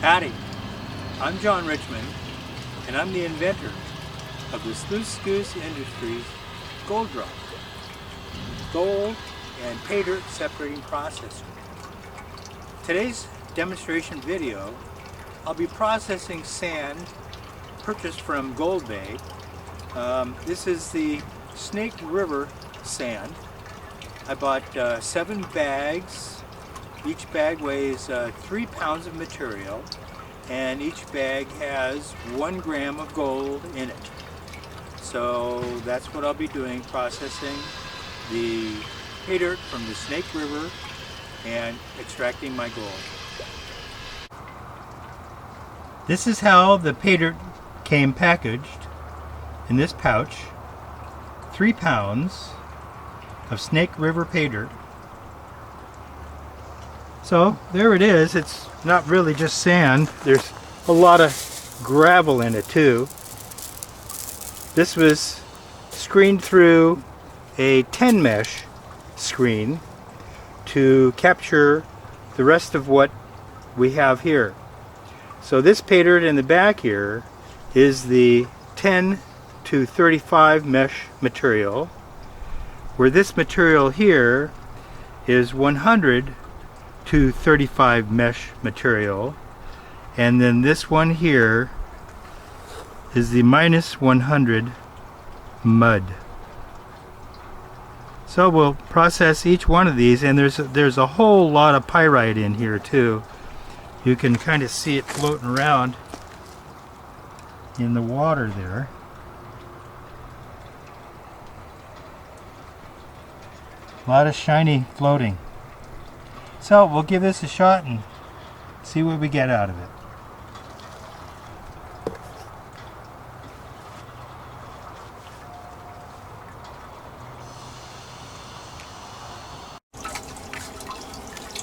Howdy, I'm John Richmond, and I'm the inventor of the Sluice Goose Industries GOLDROP, gold and Paydirt separating processor. Today's demonstration video, I'll be processing sand purchased from Goldbay. This is the Snake River sand. I bought 7 bags. Each bag weighs 3 pounds of material, and each bag has 1 gram of gold in it. So that's what I'll be doing, processing the Paydirt from the Snake River and extracting my gold. This is how the Paydirt came packaged in this pouch. 3 pounds of Snake River Paydirt. So there it is. It's not really just sand. There's a lot of gravel in it too. This was screened through a 10 mesh screen to capture the rest of what we have here. So this Paydirt in the back here is the 10 to 35 mesh material, where this material here is 100 to 35 mesh material, and then this one here is the minus 100 mud. So we'll process each one of these, and there's a whole lot of pyrite in here too. You can kind of see it floating around in the water there. A lot of shiny floating. So we'll give this a shot and see what we get out of it.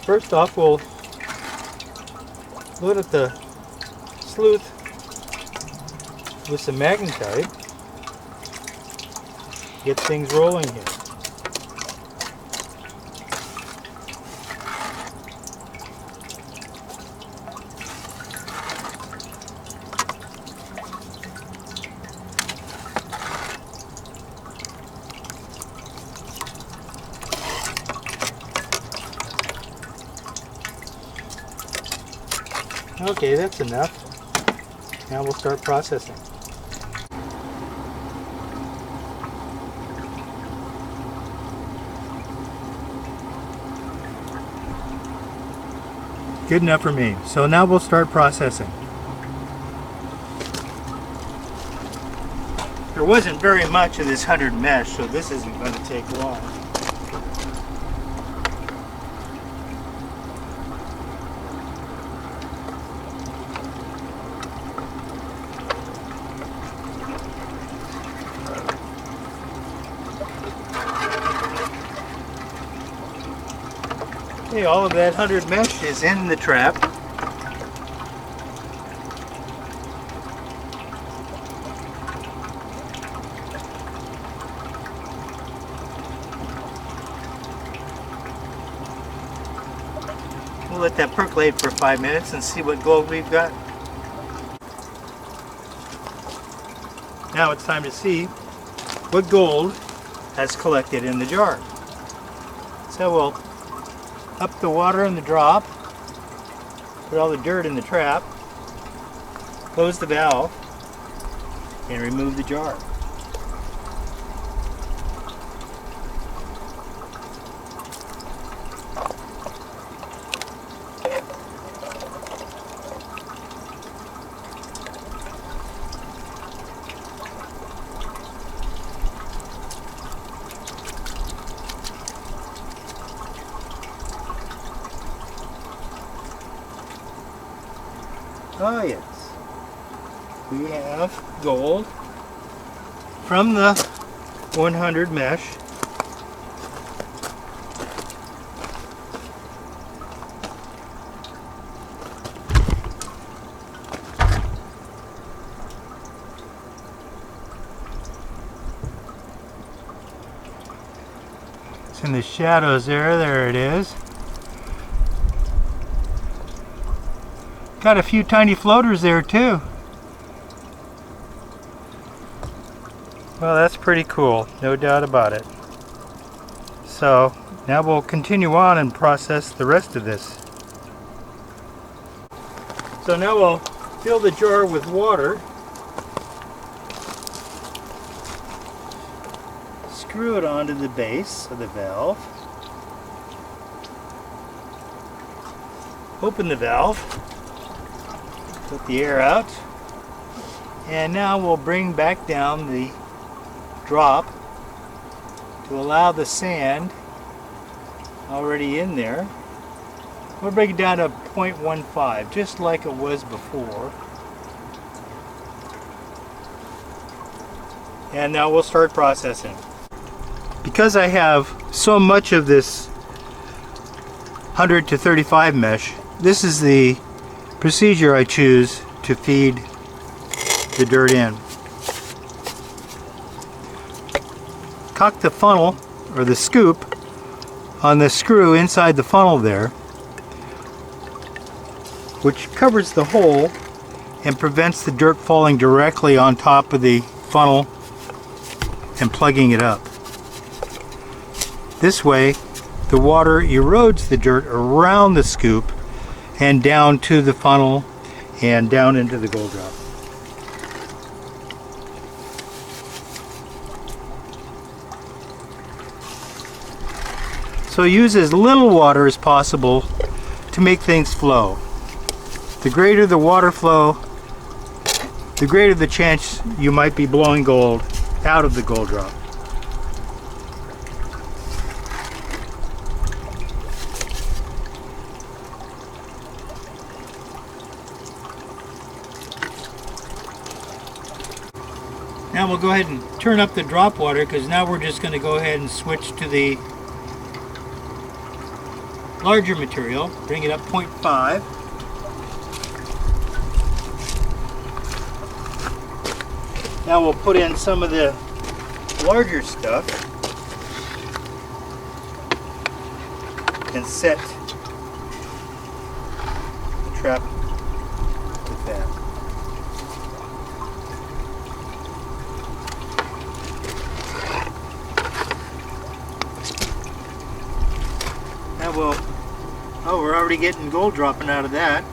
First off, we'll load up the sluice with some magnetite. Get things rolling here. Okay, that's enough. Now we'll start processing. Good enough for me. So now we'll start processing. There wasn't very much of this 100 mesh, so this isn't going to take long. Okay, all of that 100 mesh is in the trap. We'll let that percolate for 5 minutes and see what gold we've got. Now it's time to see what gold has collected in the jar. So we'll up the water in the drop, put all the dirt in the trap, close the valve, and remove the jar. Oh yes, we have gold from the 100 mesh. It's in the shadows there, there it is. Got a few tiny floaters there too. Well, that's pretty cool, no doubt about it. So now we'll continue on and process the rest of this. So now we'll fill the jar with water. Screw it onto the base of the valve. Open the valve. Let the air out. And now we'll bring back down the drop to allow the sand already in there. We'll bring it down to 0.15, just like it was before. And now we'll start processing. Because I have so much of this 100 to 35 mesh, this is the procedure I choose to feed the dirt in. Cock the funnel, or the scoop, on the screw inside the funnel there, which covers the hole and prevents the dirt falling directly on top of the funnel and plugging it up. This way, the water erodes the dirt around the scoop and down to the funnel and down into the GOLDROP. So use as little water as possible to make things flow. The greater the water flow, the greater the chance you might be blowing gold out of the GOLDROP. Now we'll go ahead and turn up the drop water, because now we're just going to go ahead and switch to the larger material. Bring it up 0.5. Now we'll put in some of the larger stuff and set the trap with that. Now we're already getting gold dropping out of that.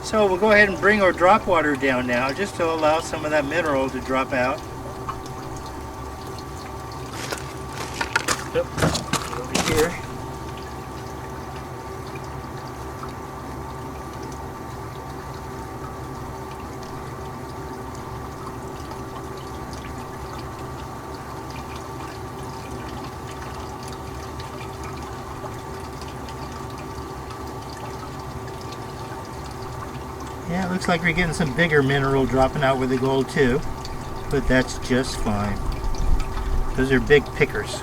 So we'll go ahead and bring our drop water down now, just to allow some of that mineral to drop out. Over here. Yeah, it looks like we're getting some bigger mineral dropping out with the gold too, but that's just fine. Those are big pickers.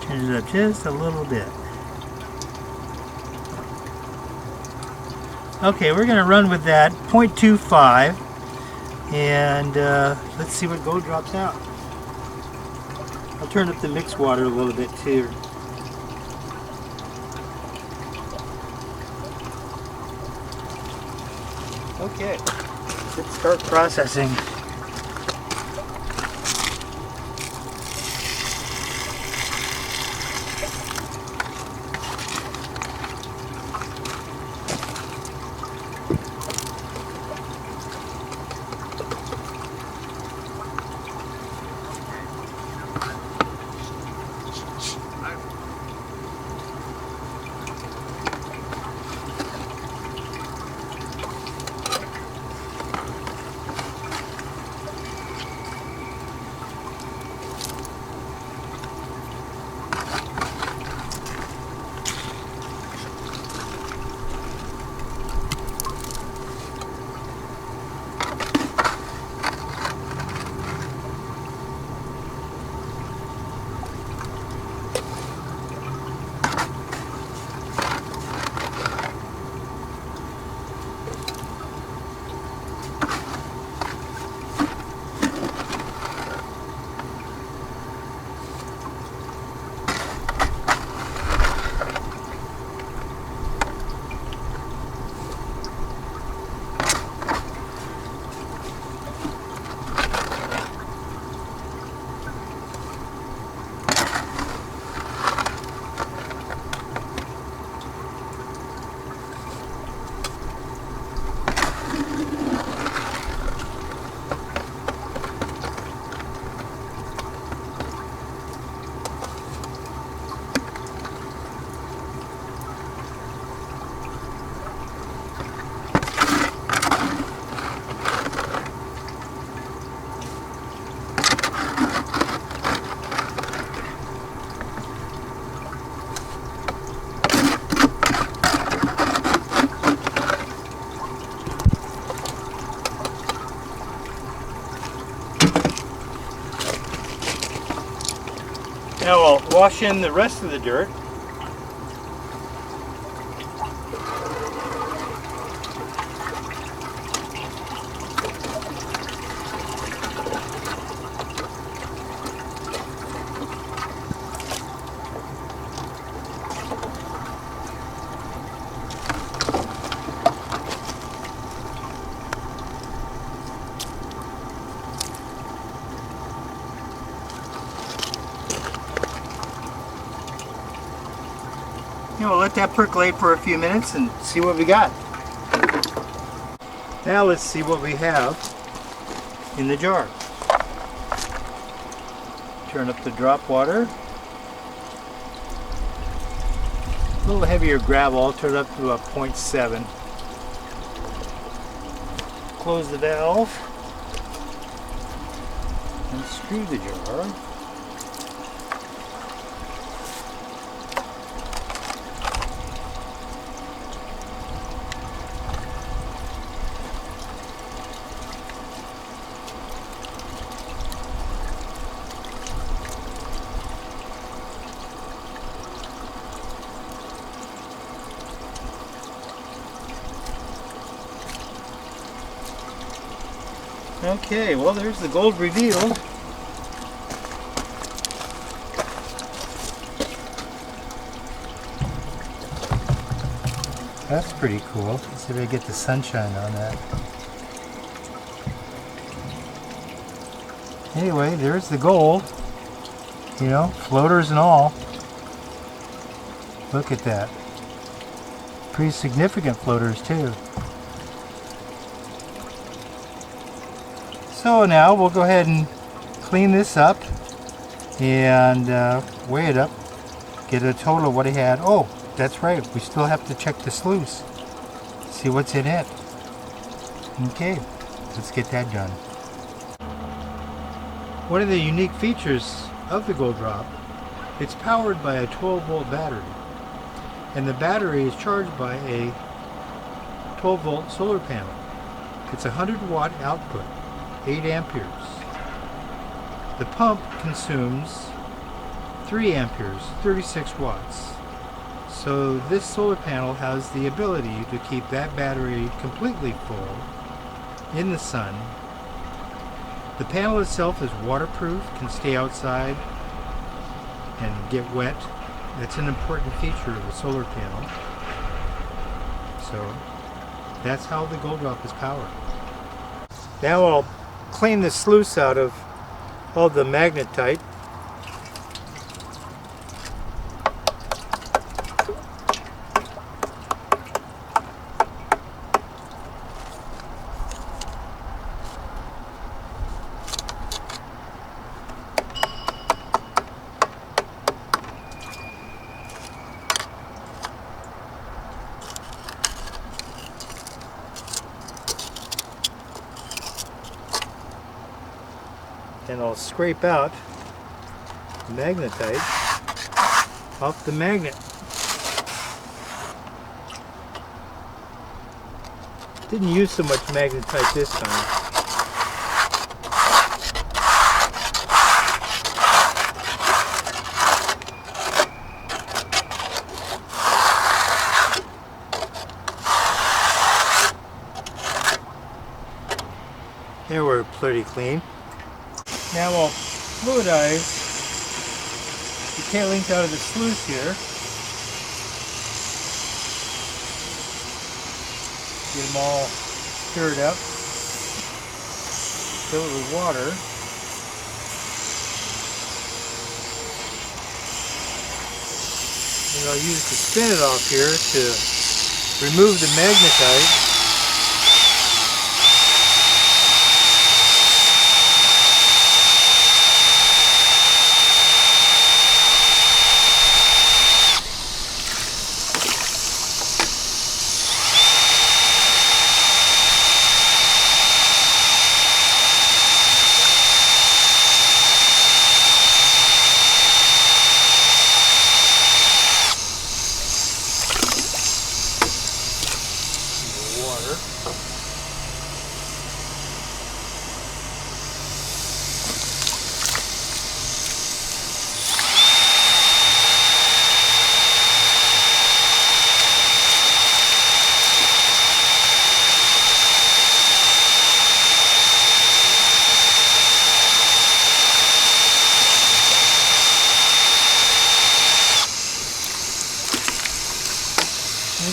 Change it up just a little bit. Okay, we're going to run with that 0.25. And let's see what gold drops out. I'll turn up the mixed water a little bit too. Okay, let's start processing. wash in the rest of the dirt. We'll let that percolate for a few minutes and see what we got. Now let's see what we have in the jar. Turn up the drop water. A little heavier gravel, I'll turn it up to a 0.7. Close the valve and screw the jar. Okay, well there's the gold revealed. That's pretty cool. Let's see if I get the sunshine on that. Anyway, there's the gold. You know, floaters and all. Look at that. Pretty significant floaters too. So now we'll go ahead and clean this up and weigh it up, get a total of what it had. Oh, that's right, we still have to check the sluice, see what's in it. Okay, let's get that done. One of the unique features of the GOLDROP, it's powered by a 12-volt battery, and the battery is charged by a 12-volt solar panel. It's a 100-watt output. 8 amperes. The pump consumes 3 amperes, 36 watts. So this solar panel has the ability to keep that battery completely full in the sun. The panel itself is waterproof, can stay outside and get wet. That's an important feature of a solar panel. So that's how the GOLDROP is powered. Now I'll clean the sluice out of all the magnetite. And I'll scrape out the magnetite off the magnet. Didn't use so much magnetite this time. There, we're pretty clean. Now I'll fluidize the tailings out of the sluice here. Get them all stirred up. Fill it with water. And I'll use the spin it off here to remove the magnetite.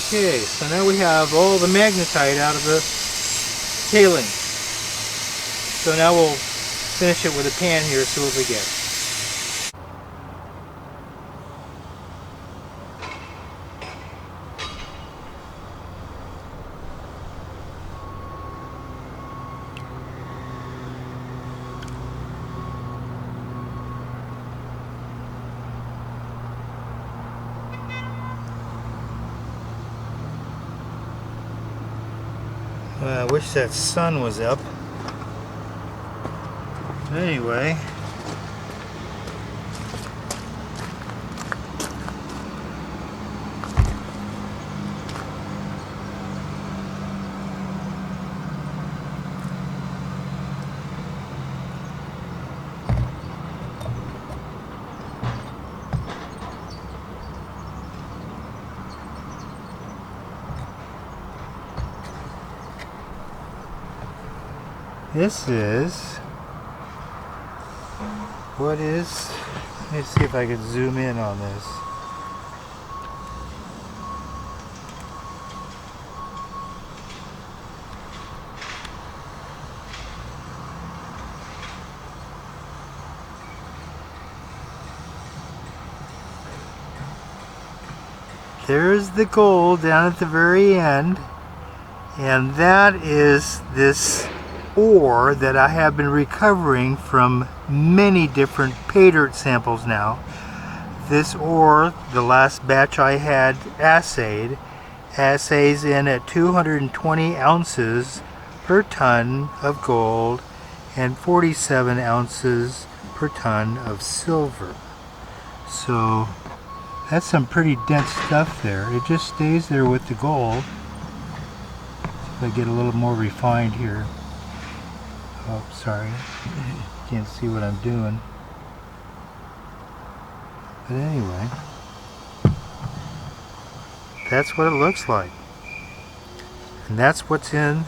Okay, so now we have all the magnetite out of the tailing. So now we'll finish it with a pan here, see what we get. I wish that sun was up. Anyway, this is what is, let's see if I can zoom in on this. There's the gold down at the very end, and that is this ore that I have been recovering from many different Paydirt samples now. This ore, the last batch I had assayed, assays in at 220 ounces per ton of gold and 47 ounces per ton of silver. So that's some pretty dense stuff there. It just stays there with the gold. If I get a little more refined here. Oh, sorry. Can't see what I'm doing. But anyway, that's what it looks like. And that's what's in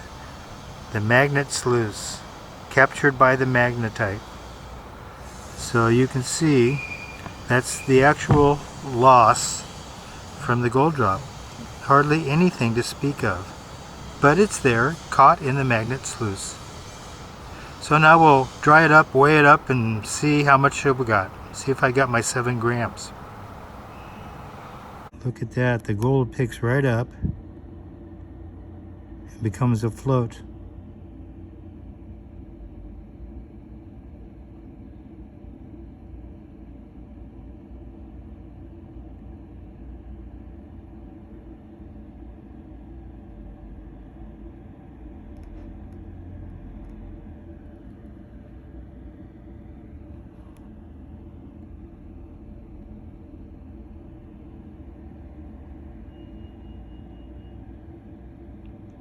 the magnet sluice, captured by the magnetite. So you can see that's the actual loss from the gold drop. Hardly anything to speak of. But it's there, caught in the magnet sluice. So now we'll dry it up, weigh it up, and see how much we got. See if I got my 7 grams. Look at that, the gold picks right up and becomes a float.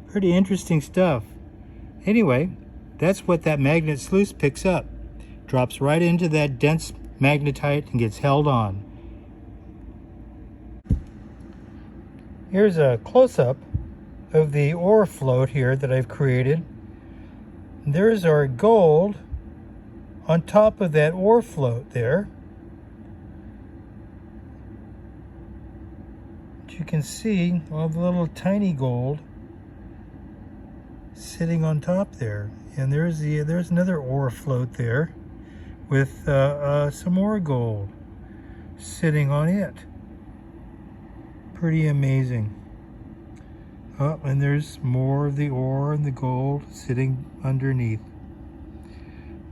Pretty interesting stuff. Anyway, that's what that magnet sluice picks up. Drops right into that dense magnetite and gets held on. Here's a close-up of the ore float here that I've created. There's our gold on top of that ore float there. But you can see all the little tiny gold sitting on top there, and there's another ore float there with some more gold sitting on it. Pretty amazing. Oh, and there's more of the ore and the gold sitting underneath.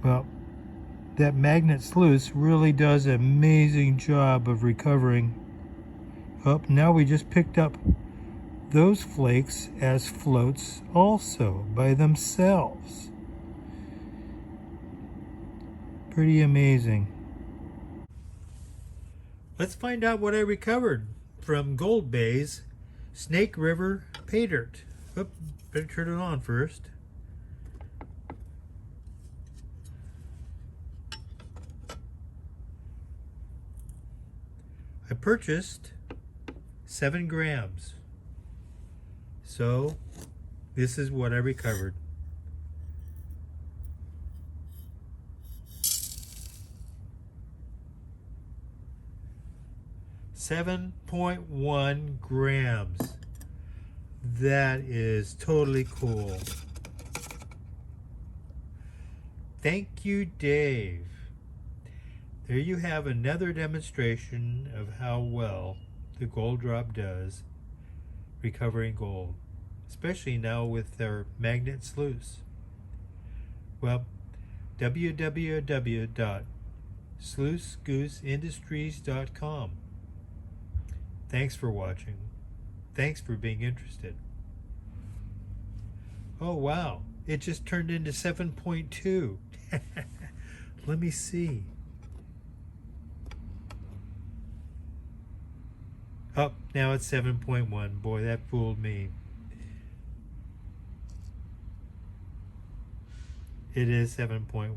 Well, that magnet sluice really does an amazing job of recovering. Oh, now we just picked up those flakes as floats also by themselves. Pretty amazing. Let's find out what I recovered from Goldbay's Snake River Paydirt. Oop, better turn it on first. I purchased 7 grams. So this is what I recovered. 7.1 grams That is totally cool. Thank you, Dave. There you have another demonstration of how well the GOLDROP does recovering gold, especially now with their magnet sluice. Well, www.sluicegoosindustries.com. Thanks for watching. Thanks for being interested. Oh wow, it just turned into 7.2. Let me see. Oh, now it's 7.1. Boy, that fooled me. It is 7.1.